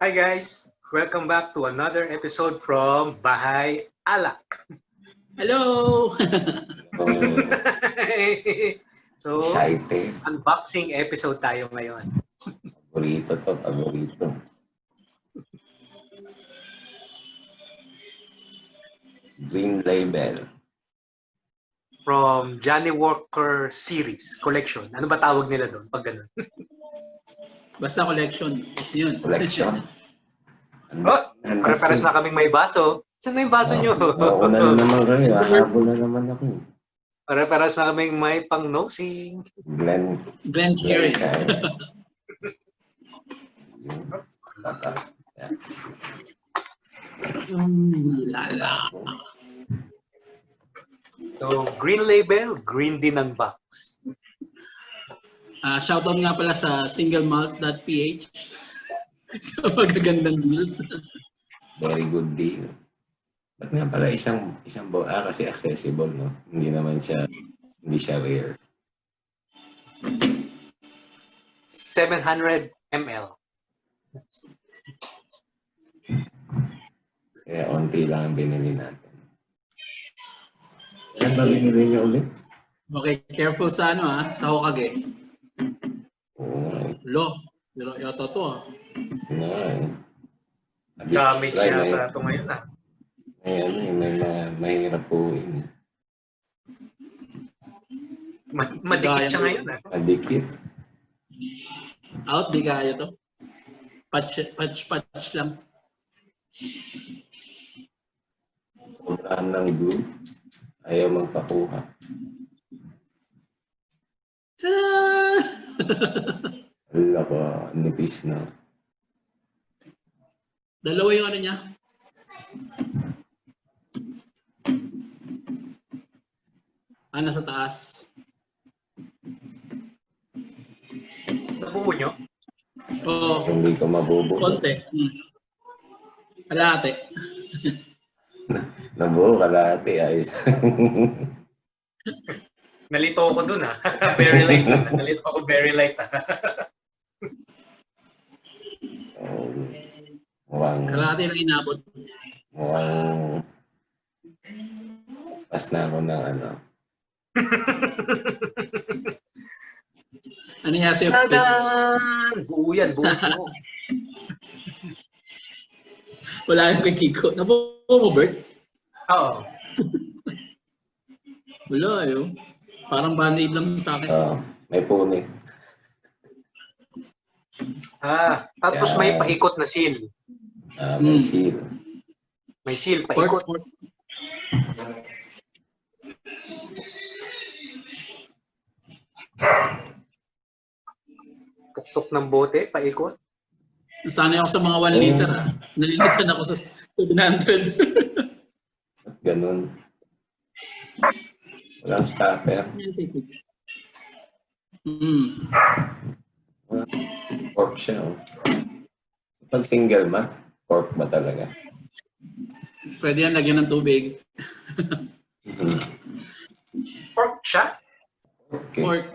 Hi guys! Welcome back to another episode from Bahay Alak. Hello! So, Excited. unboxing episode tayo ngayon. Paborito. Green Label. From Johnnie Walker Series Collection. Ano ba tawag nila doon pag ganun? Basta collection. Is yun. Collection. Oh, pare-pares na kaming may baso. Saan na yung baso nyo? Oo na naman kayo. Habol na naman ako. Pare-pares na kaming may pang-nosing. Glenn Carey. Lala. So, Green Label, green din ang box. Shoutout nga pala sa singlemalt.ph sa magagandang deals. Very good deal. Ba't nga pala isang kasi accessible, no? Hindi siya rare. 700 ml. Kaya onti lang ang binili natin. Ano ba binili niyo ulit? Okay, careful sa sa Hokage. Oo nga eh. Pero yata to Damage siya para ito ngayon Mahirap po yun. Madikit siya ngayon Madikit. Out, di kaya to. Patch lang. Sobrahan ng glue. Ayaw magpakuha. Ta-da! Wala ko, nipis na. Dalawa yung niya. Nasa taas. Nabuo nyo? Oo. Hindi ko mabubuo. Konti. Kalahati. Nabuo, kalahati. Ayos. Nalito ako dun Very light lang. Nalito ako very light Kalahati lang inabot. Mukhang pas na ako ng Ano yan siya? Tadan! Buo yan, buo. Wala yung kay Kiko. Nabuo mo, Bert? Oo. Wala yun. Parang band-aid lang sa akin. May puni. Tapos may paikot na seal. May seal. May seal, paikot. Tuktok ng bote, paikot. Nasanay ako sa mga 1 liter Nalilitan ako sa 700. Ganun. Walang stopper. Cork siya. Pag single malt, cork ba talaga? Pwede yan, lagyan ng tubig. Pork siya? Okay. Cork.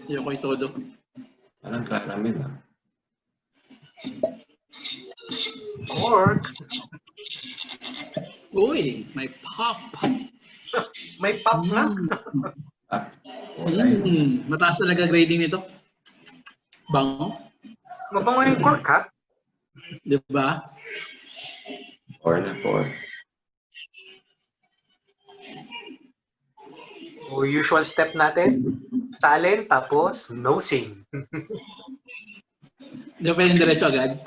Ayoko itodo. Parang caramel Pork? Uy, may pop. May pop na? Mataas talaga grading nito. Bango. Mabango yung cork Di ba? Pour na pour. Usual step natin, talent, tapos nosing. Di ba pwedeng diretso agad?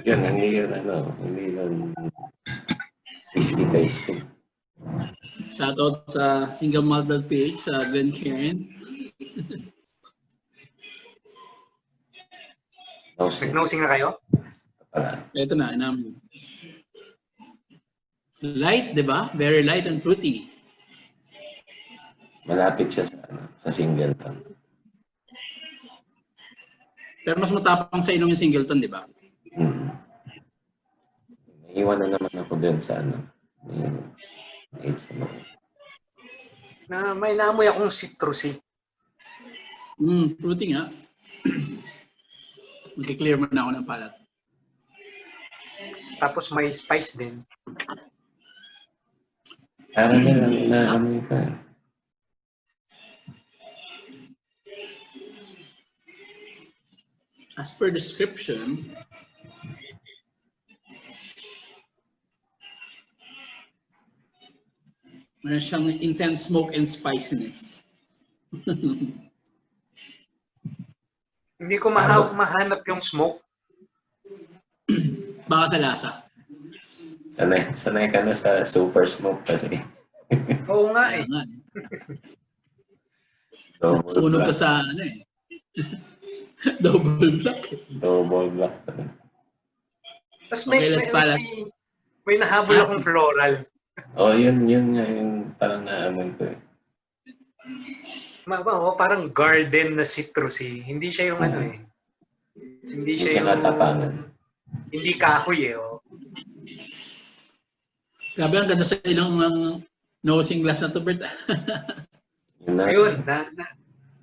Yun, hindi yun whisky tasting. Shoutout sa singlemalt.ph sa Glenn Karen. Nag-nosing na kayo? Ito na, light, di ba? Very light and fruity. Malapit siya sa singleton. Pero mas matapang sa inom yung singleton, di ba? Naiwan na naman ako dun sa It's Na may naamoy akong citrusy. Fruity nga. Mag-clear mo na ako ng palat. Tapos may spice din. parang na ka. As per description, meron siyang intense smoke and spiciness. Hindi ko mahanap yung smoke. Baka sa lasa. Sanay ka na sa super smoke kasi. Oo nga eh. Nga. Double Sunog ka black. sa ano eh. Double black. Double black. Tapos Okay, let's palat. may nahabol akong floral. Oh, yun nga yung parang naamoy ko eh. Parang garden na citrusy. Hindi siya yung ano eh. Hindi siya yung... katapangan. Hindi kahoy eh. Oh. Grabe, ang ganda sa ilang nosing glass na to, Bert. Ayun,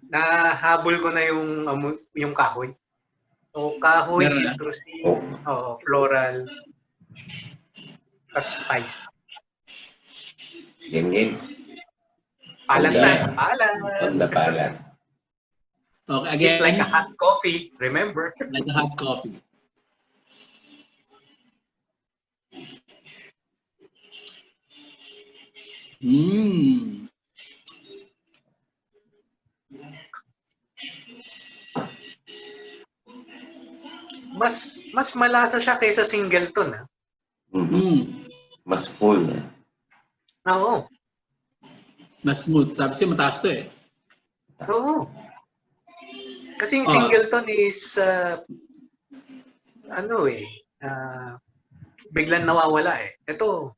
nahabol ko na yung kahoy. So, kahoy, Meron na? citrusy, floral, spice. Game. Palat na, Panda palat. Okay, Sip again, like a hot coffee, remember? like a hot coffee. Mas malasa siya kaysa Singleton. Ha? Mas full. Oo. Mas smooth. Sabi siya mataas to eh. Oo. Kasi yung Singleton is biglang nawawala eh. Ito.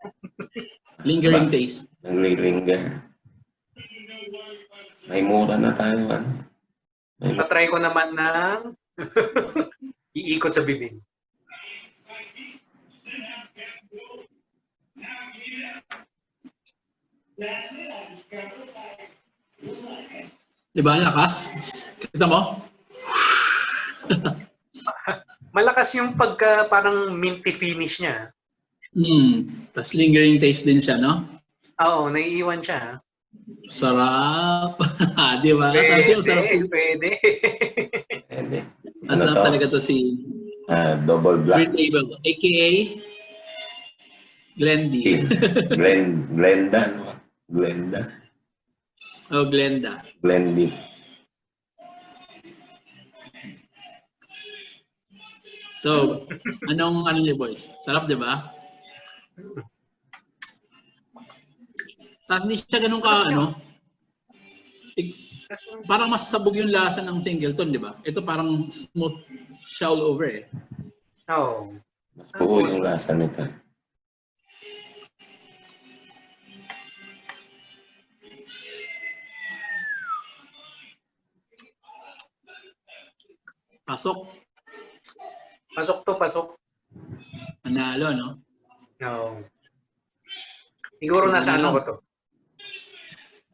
Lingering taste. Naglilinger. May mura na tayo. Patry ko naman ng iikot sa bibig. Diba, lakas? Kita mo? Malakas yung parang minty finish niya. Tapos lingering taste din siya, no? Oo, naiiwan siya. Sarap. Di ba? Pwede. Masarap talaga to si Double black. Green Label, aka Glendy. Glenda, no? Glenda. Oh, Glenda. Glendy. So, ano niyo, boys? Sarap, di ba? Tapos hindi siya ganun ka, parang mas sabog yung lasa ng Singleton, di ba? Ito parang smooth siya all over eh. Oo. Mas buo yung lasa nito. Pasok. Pasok. Manalo, no? Oo. Siguro nasa ano ko to?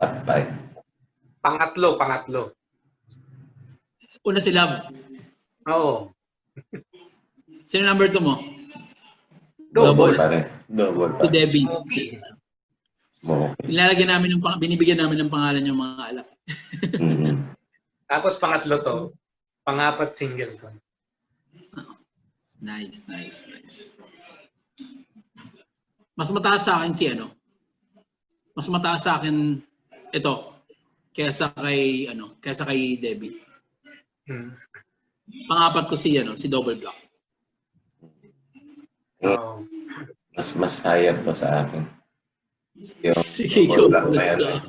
Patay. Pangatlo. Una si Love. Oo. Sino number 2 mo? Double pa rin. Si Debbie. Smoky. Binibigyan namin ng pangalan yung mga alak. Tapos pangatlo to. Pangapat Singleton. Nice. Mas mataas sa akin Mas mataas sa akin ito kaysa kay Debbie. Pangapat ko si Double Black. Oo. Mas higher to sa akin. Yung Sige, Double go. Black na yan,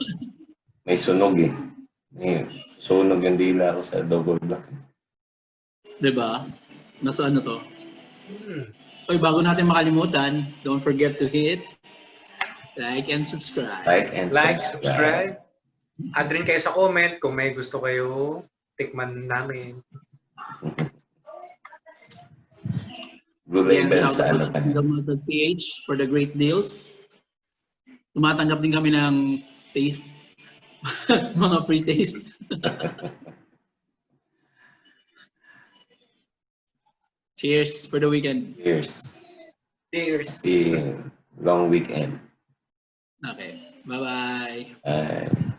may sunog eh. Sunog yung dila ko sa Double Black. Diba? Nasa ano to? Oy, bago natin makalimutan, don't forget to hit like and subscribe. Subscribe. Add rin kayo sa comment kung may gusto kayo tikman namin. Blue Label Shout sa out ano to pa. Single Malted PH for the great deals. Tumatanggap din kami ng taste. Mga free taste. Cheers for the weekend. Cheers. Cheers. Happy long weekend. Okay. Bye-bye. Bye.